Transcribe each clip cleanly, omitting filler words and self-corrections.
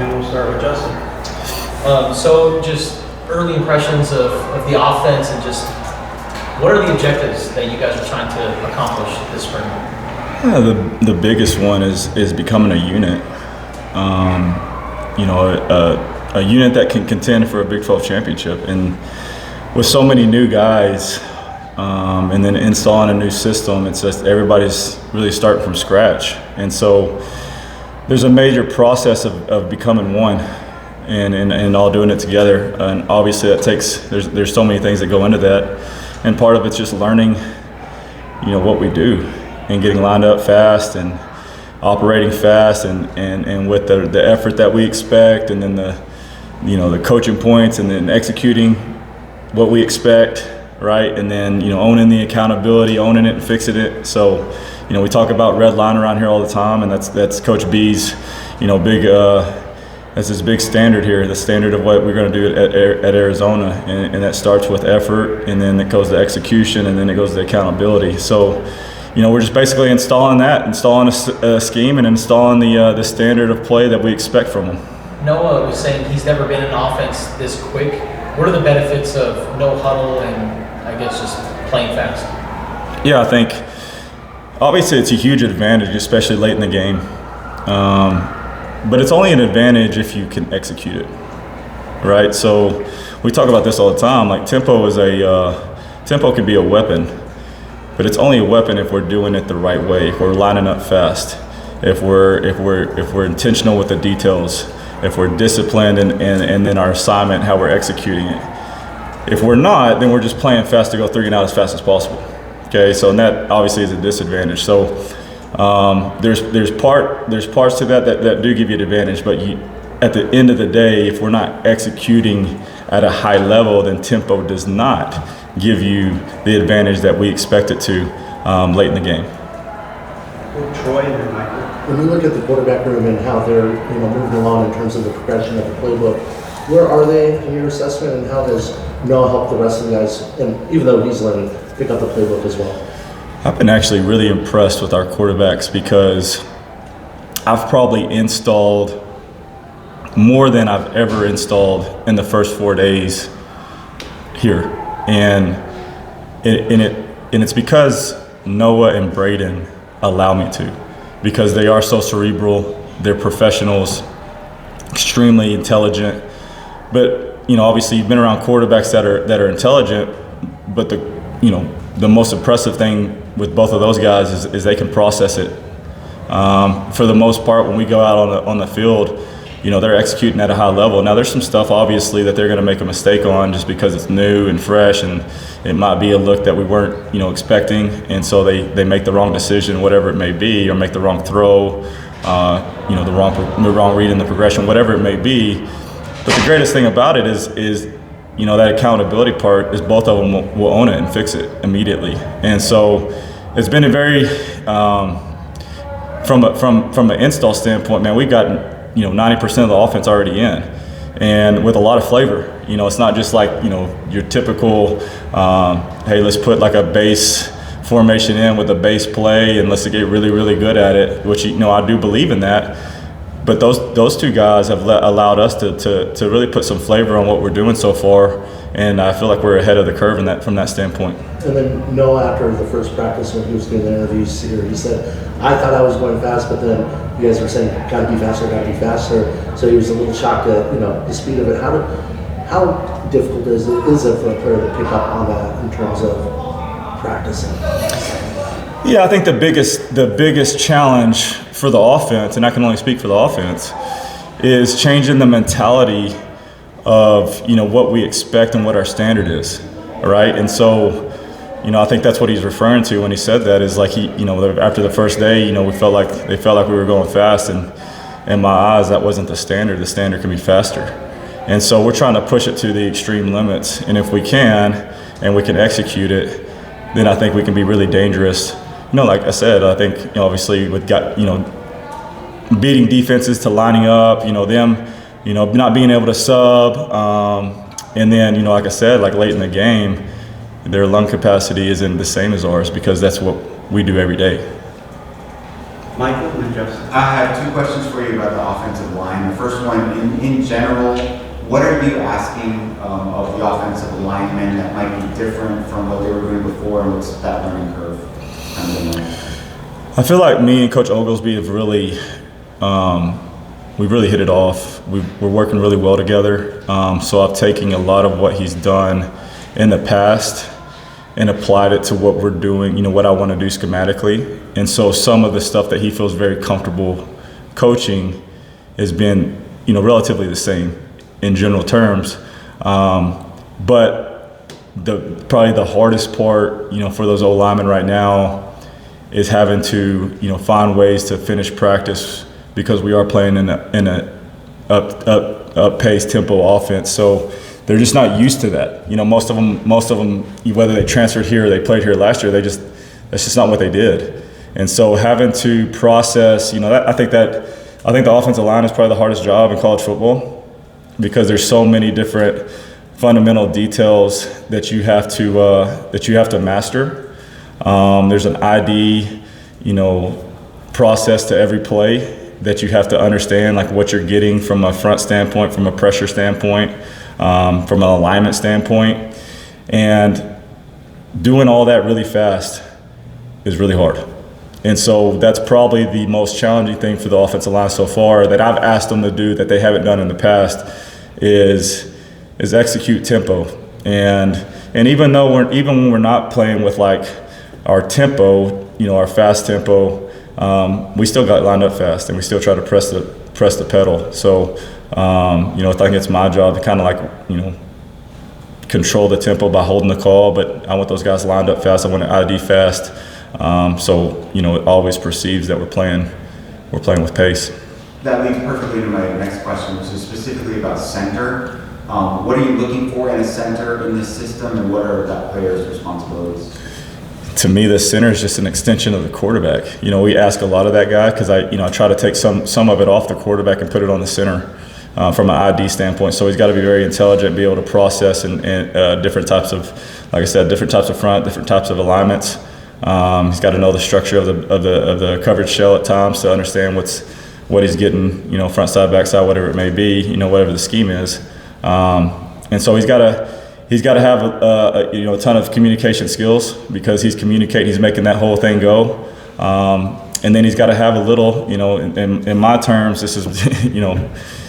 and we'll start with Justin. So just early impressions of the offense and just what are the objectives that you guys are trying to accomplish this spring? Yeah, the biggest one is becoming a unit. A unit that can contend for a Big 12 championship. And with so many new guys, and then installing a new system, it's just everybody's really starting from scratch. And so there's a major process of becoming one and all doing it together. And obviously that takes, there's so many things that go into that. And part of it's just learning, what we do and getting lined up fast and operating fast and with the effort that we expect, and then the coaching points, and then executing what we expect, right? And then, owning the accountability, owning it and fixing it. So, we talk about red line around here all the time, and that's Coach B's, big, that's his big standard here, the standard of what we're going to do at Arizona. And that starts with effort, and then it goes to execution, and then it goes to accountability. So, we're just basically installing a scheme and installing the standard of play that we expect from them. Noah was saying he's never been in an offense this quick. What are the benefits of no huddle and I guess just playing fast? Yeah, I think obviously it's a huge advantage, especially late in the game. But it's only an advantage if you can execute it, right? So we talk about this all the time. Like tempo can be a weapon. But it's only a weapon if we're doing it the right way, if we're lining up fast, if we're intentional with the details, if we're disciplined and then our assignment, how we're executing it. If we're not, then we're just playing fast to go 3 and out as fast as possible. Okay, so and that obviously is a disadvantage. So there's parts to that do give you an advantage, but at the end of the day, if we're not executing at a high level, then tempo does not give you the advantage that we expect it to late in the game. Troy and then Michael. When you look at the quarterback room and how they're moving along in terms of the progression of the playbook, where are they in your assessment, and how does Noah help the rest of the guys, and even though he's learning, pick up the playbook as well? I've been actually really impressed with our quarterbacks because I've probably installed more than I've ever installed in the first 4 days here. And it's because Noah and Braden allow me to, because they are so cerebral, they're professionals, extremely intelligent. But obviously you've been around quarterbacks that are intelligent, but the most impressive thing with both of those guys is they can process it. For the most part, when we go out on the field, they're executing at a high level. Now, there's some stuff, obviously, that they're going to make a mistake on just because it's new and fresh, and it might be a look that we weren't, expecting, and so they make the wrong decision, whatever it may be, or make the wrong throw, the wrong read in the progression, whatever it may be. But the greatest thing about it is that accountability part is both of them will own it and fix it immediately. And so it's been a very, from an install standpoint, man, we've gotten 90% of the offense already in, and with a lot of flavor. It's not just like your typical hey, let's put like a base formation in with a base play and let's get really, really good at it, which I do believe in that. But those two guys have allowed us to really put some flavor on what we're doing so far, and I feel like we're ahead of the curve from that standpoint. And then Noah, after the first practice when he was doing the interviews here, he said, I thought I was going fast, but then you guys were saying, gotta be faster. So he was a little shocked at the speed of it. How difficult is it for a player to pick up on that in terms of practicing? Yeah, I think the biggest challenge for the offense, and I can only speak for the offense, is changing the mentality of what we expect and what our standard is, right? And so, I think that's what he's referring to when he said that, is like after the first day, they felt like we were going fast, and in my eyes, that wasn't the standard. The standard can be faster, and so we're trying to push it to the extreme limits. And if we can, and we can execute it, then I think we can be really dangerous. Like I said, I think obviously with beating defenses to lining up, them, not being able to sub, and then like I said, like late in the game, their lung capacity isn't the same as ours because that's what we do every day. Michael and Justin. I have two questions for you about the offensive line. The first one, in general, what are you asking of the offensive linemen that might be different from what they were doing before, and what's that learning curve kind of like? I feel like me and Coach Oglesby have really, we've really hit it off. We're working really well together. So I've taken a lot of what he's done in the past and applied it to what we're doing, you know, what I want to do schematically. And so some of the stuff that he feels very comfortable coaching has been, you know, relatively the same in general terms. But probably the hardest part, you know, for those old linemen right now is having to, you know, find ways to finish practice because we are playing in a up-paced tempo offense. So they're just not used to that. You know, most of them, whether they transferred here or they played here last year, that's just not what they did. And so having to process, you know, I think the offensive line is probably the hardest job in college football because there's so many different fundamental details that you have to master. There's an ID, you know, process to every play that you have to understand, like what you're getting from a front standpoint, from a pressure standpoint, from an alignment standpoint. And doing all that really fast is really hard. And so that's probably the most challenging thing for the offensive line so far that I've asked them to do that they haven't done in the past is execute tempo. And even when we're not playing with like our tempo, you know, our fast tempo, we still got lined up fast and we still try to press the pedal. So, you know, I think it's my job to kind of like, you know, control the tempo by holding the call, but I want those guys lined up fast. I want to ID fast. So, you know, it always perceives that we're playing with pace. That leads perfectly to my next question, which is specifically about center. What are you looking for in a center in this system, and what are that player's responsibilities? To me, the center is just an extension of the quarterback. You know, we ask a lot of that guy because I try to take some of it off the quarterback and put it on the center from an ID standpoint. So he's got to be very intelligent, be able to process and different types of, like I said, different types of front, different types of alignments. He's got to know the structure of the coverage shell at times to understand what he's getting, you know, front side, back side, whatever it may be, you know, whatever the scheme is. And so he's got to have a ton of communication skills because he's making that whole thing go. And then he's got to have a little, you know, in my terms, this is, you know,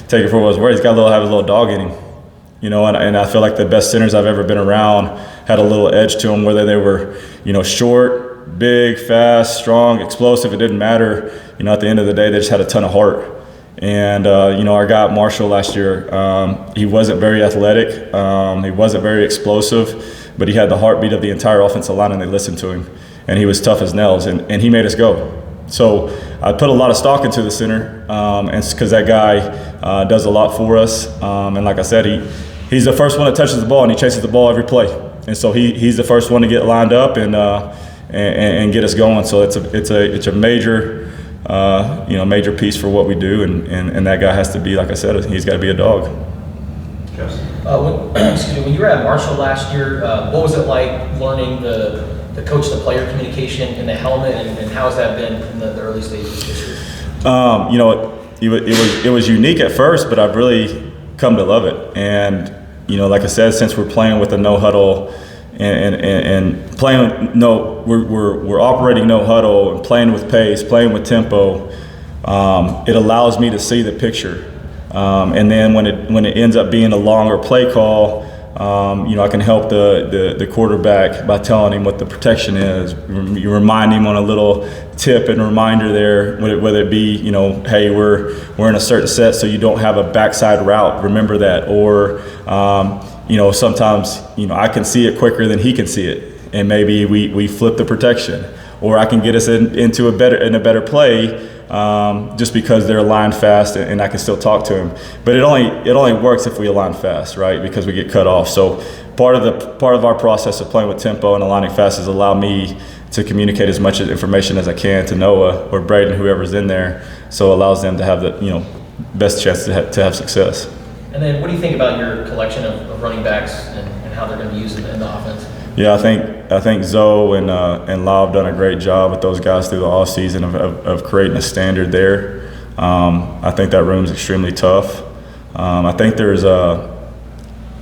take it for what it's worth. He's got to have a little dog in him, you know, and I feel like the best centers I've ever been around had a little edge to them, whether they were, you know, short, big, fast, strong, explosive. It didn't matter. You know, at the end of the day, they just had a ton of heart. And, you know, our guy Marshall last year, he wasn't very athletic. He wasn't very explosive, but he had the heartbeat of the entire offensive line, and they listened to him. And he was tough as nails, and he made us go. So I put a lot of stock into the center, and because that guy does a lot for us. And like I said, he's the first one that touches the ball, and he chases the ball every play. And so he's the first one to get lined up and get us going. So it's a major major piece for what we do, and that guy has to be, like I said, he's got to be a dog. When you were at Marshall last year, what was it like learning the coach-to-player communication in the helmet, and how has that been in the early stages this year? You know, it was unique at first, but I've really come to love it. And you know, like I said, since we're playing with a no huddle and playing we're operating no huddle and playing with pace, playing with tempo, it allows me to see the picture. And then when it ends up being a longer play call, you know, I can help the quarterback by telling him what the protection is. You remind him on a little tip and reminder there, whether it be, you know, hey, we're in a certain set, so you don't have a backside route. Remember that. Or you know, sometimes, you know, I can see it quicker than he can see it, and maybe we flip the protection, or I can get us into a better play just because they're aligned fast and I can still talk to him. But it only works if we align fast, right? Because we get cut off. So part of our process of playing with tempo and aligning fast is allow me to communicate as much information as I can to Noah or Braden, whoever's in there, so it allows them to have the, you know, best chance to have success. And then what do you think about your collection of running backs and how they're going to be used in the offense? Yeah, I think Zoe and Lau have done a great job with those guys through the offseason of creating a standard there. I think that room is extremely tough. I think there's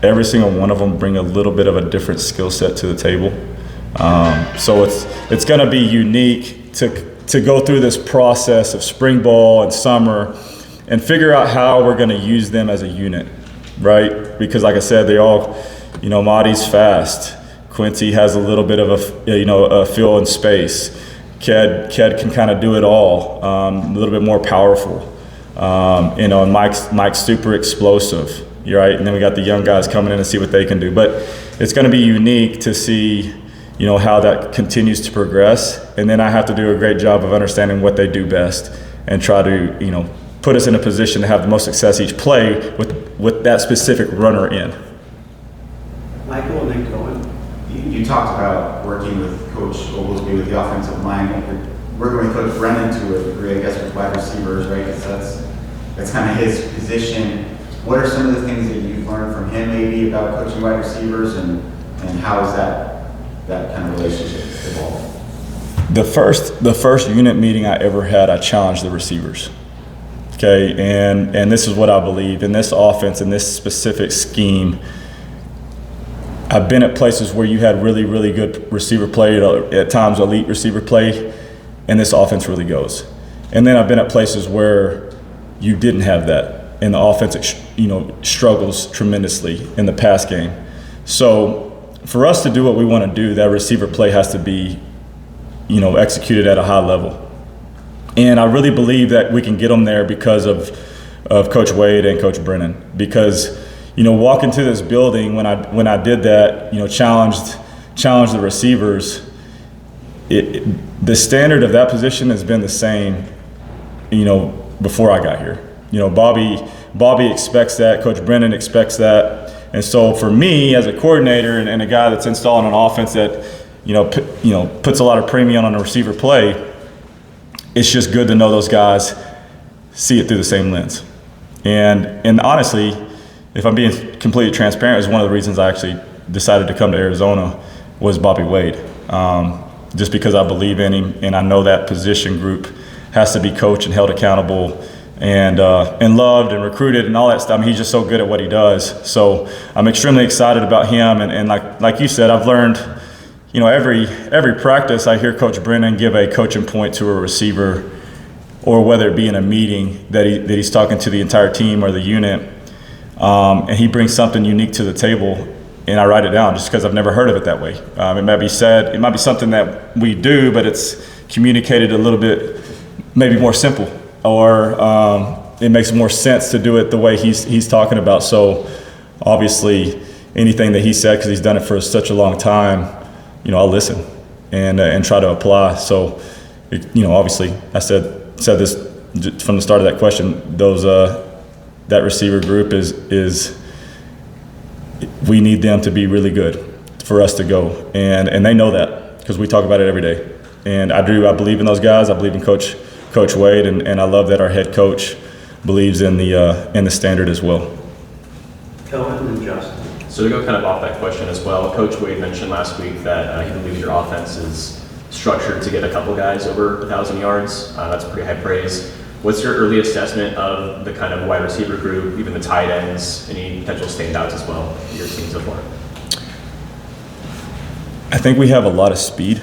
every single one of them bring a little bit of a different skill set to the table. So it's going to be unique to go through this process of spring ball and summer and figure out how we're going to use them as a unit, right? Because like I said, they all, Marty's fast. Quincy has a little bit of a feel in space. Ked can kind of do it all, a little bit more powerful. And Mike's super explosive, right? And then we got the young guys coming in to see what they can do. But it's going to be unique to see, how that continues to progress. And then I have to do a great job of understanding what they do best and try to, put us in a position to have the most success each play with that specific runner in. Michael and then Cohen. You talked about working with Coach Oglesby with the offensive line. We're going to put Brennan to a degree, I guess, with wide receivers, right? Because that's kind of his position. What are some of the things that you've learned from him, maybe about coaching wide receivers, and how is that kind of relationship evolved? The first unit meeting I ever had, I challenged the receivers. Okay, and this is what I believe in this offense, in this specific scheme. I've been at places where you had really, really good receiver play, at times elite receiver play, and this offense really goes. And then I've been at places where you didn't have that, and the offense, struggles tremendously in the pass game. So for us to do what we want to do, that receiver play has to be, executed at a high level. And I really believe that we can get them there because of Coach Wade and Coach Brennan. Because, walk into this building when I did that, challenged the receivers. The standard of that position has been the same, before I got here. Bobby expects that. Coach Brennan expects that. And so for me as a coordinator and a guy that's installing an offense that, puts a lot of premium on a receiver play, it's just good to know those guys see it through the same lens. And honestly, if I'm being completely transparent, it was one of the reasons I actually decided to come to Arizona was Bobby Wade. Just because I believe in him and I know that position group has to be coached and held accountable and loved and recruited and all that stuff. I mean, he's just so good at what he does. So I'm extremely excited about him. And like you said, I've learned, every practice I hear Coach Brennan give a coaching point to a receiver, or whether it be in a meeting that he's talking to the entire team or the unit, and he brings something unique to the table, and I write it down just because I've never heard of it that way. It might be said, it might be something that we do, but it's communicated a little bit maybe more simple, or it makes more sense to do it the way he's talking about. So obviously anything that he said, because he's done it for such a long time, I'll listen and try to apply. So, obviously, I said this from the start of that question. That receiver group is we need them to be really good for us to go, and they know that because we talk about it every day. And I believe in those guys. I believe in Coach Wade, and I love that our head coach believes in the standard as well. Cohen and Justin. So to go kind of off that question as well, Coach Wade mentioned last week that he believes your offense is structured to get a couple guys over 1,000 yards. That's pretty high praise. What's your early assessment of the kind of wide receiver group, even the tight ends, any potential standouts as well for your team so far? I think we have a lot of speed.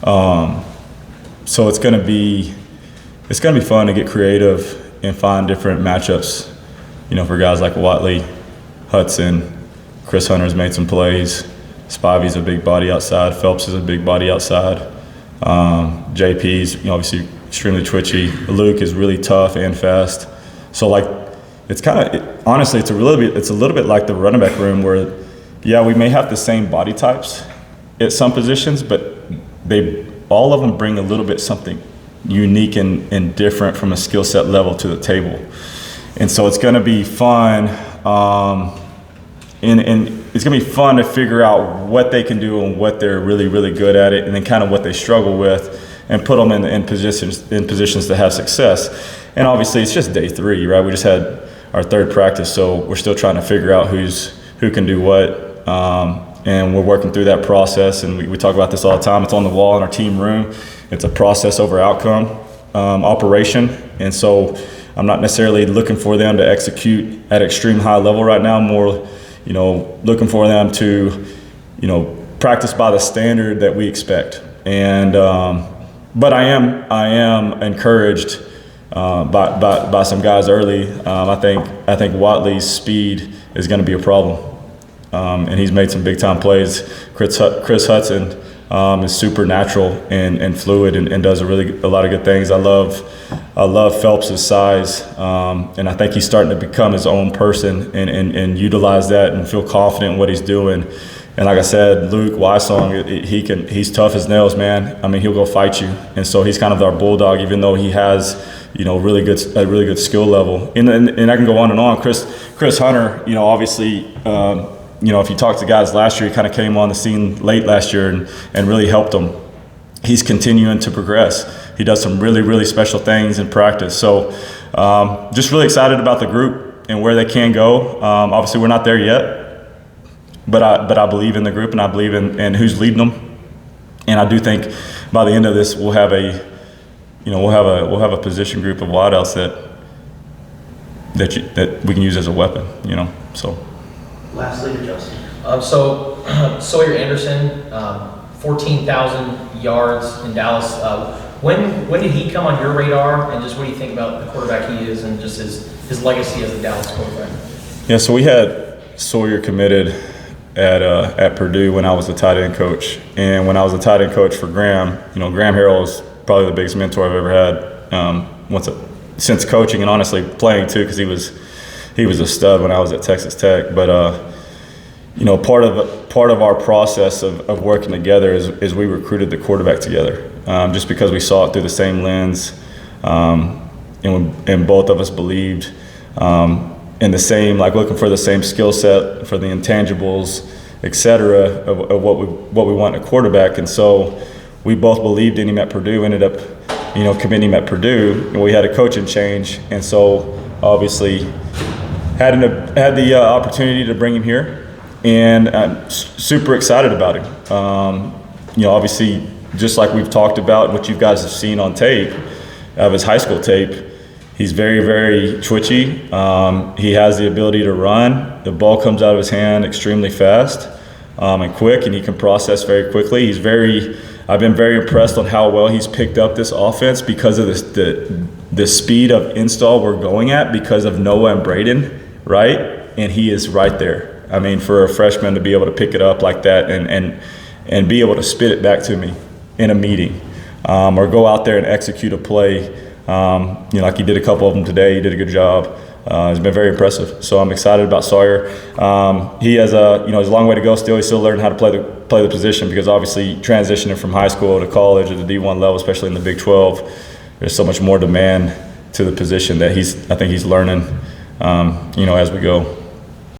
So it's going to be fun to get creative and find different matchups, for guys like Watley, Hudson. Chris Hunter's made some plays. Spivey's a big body outside. Phelps is a big body outside. JP's obviously extremely twitchy. Luke is really tough and fast. So it's honestly it's a little bit like the running back room where we may have the same body types at some positions, but all of them bring a little bit something unique and different from a skill set level to the table. And so it's going to be fun. And it's going to be fun to figure out what they can do and what they're really, really good at it, and then kind of what they struggle with, and put them in positions to have success. And obviously, it's just day 3, right? We just had our 3rd practice, so we're still trying to figure out who can do what, and we're working through that process. And we talk about this all the time. It's on the wall in our team room. It's a process over outcome operation, And so I'm not necessarily looking for them to execute at extreme high level right now. I'm more, looking for them to, practice by the standard that we expect. And but I am encouraged by some guys early. I think Watley's speed is going to be a problem, and he's made some big time plays. Chris Hudson is super natural and fluid and does a lot of good things. I love Phelps' size, and I think he's starting to become his own person and utilize that and feel confident in what he's doing. And like I said, Luke Wysong, he's tough as nails, man. I mean, he'll go fight you. And so he's kind of our bulldog, even though he has, a really good skill level. And I can go on and on. Chris Hunter, obviously, if you talk to guys last year, he kind of came on the scene late last year and really helped them. He's continuing to progress. He does some really, really special things in practice. So just really excited about the group and where they can go. Obviously, we're not there yet. But I believe in the group, and I believe in who's leading them, and I do think by the end of this we'll have a position group of wideouts that we can use as a weapon, So. Lastly to Justin. Sawyer Anderson, 14,000 yards in Dallas. When did he come on your radar, and just what do you think about the quarterback he is, and just his legacy as a Dallas quarterback? Yeah, so we had Sawyer committed at Purdue when I was the tight end coach, and when I was the tight end coach for Graham, Graham Harrell is probably the biggest mentor I've ever had since coaching and honestly playing too, because he was a stud when I was at Texas Tech. But part of our process of working together is we recruited the quarterback together, just because we saw it through the same lens, and both of us believed in the same, looking for the same skill set, for the intangibles, et cetera, of what we want in a quarterback. And so we both believed in him at Purdue, ended up, committing him at Purdue, and we had a coaching change. And so obviously had the opportunity to bring him here, and I'm super excited about him. Obviously, just like we've talked about, what you guys have seen on tape, of his high school tape, he's very, very twitchy. He has the ability to run. The ball comes out of his hand extremely fast and quick, and he can process very quickly. I've been very impressed on how well he's picked up this offense because of the speed of install we're going at, because of Noah and Braden, right? And he is right there. I mean, for a freshman to be able to pick it up like that and be able to spit it back to me in a meeting, or go out there and execute a play. Like he did a couple of them today. He did a good job. It's been very impressive. So I'm excited about Sawyer. He has a long way to go still. He's still learning how to play the position, because obviously transitioning from high school to college at the D1 level, especially in the Big 12, there's so much more demand to the position that I think he's learning, as we go.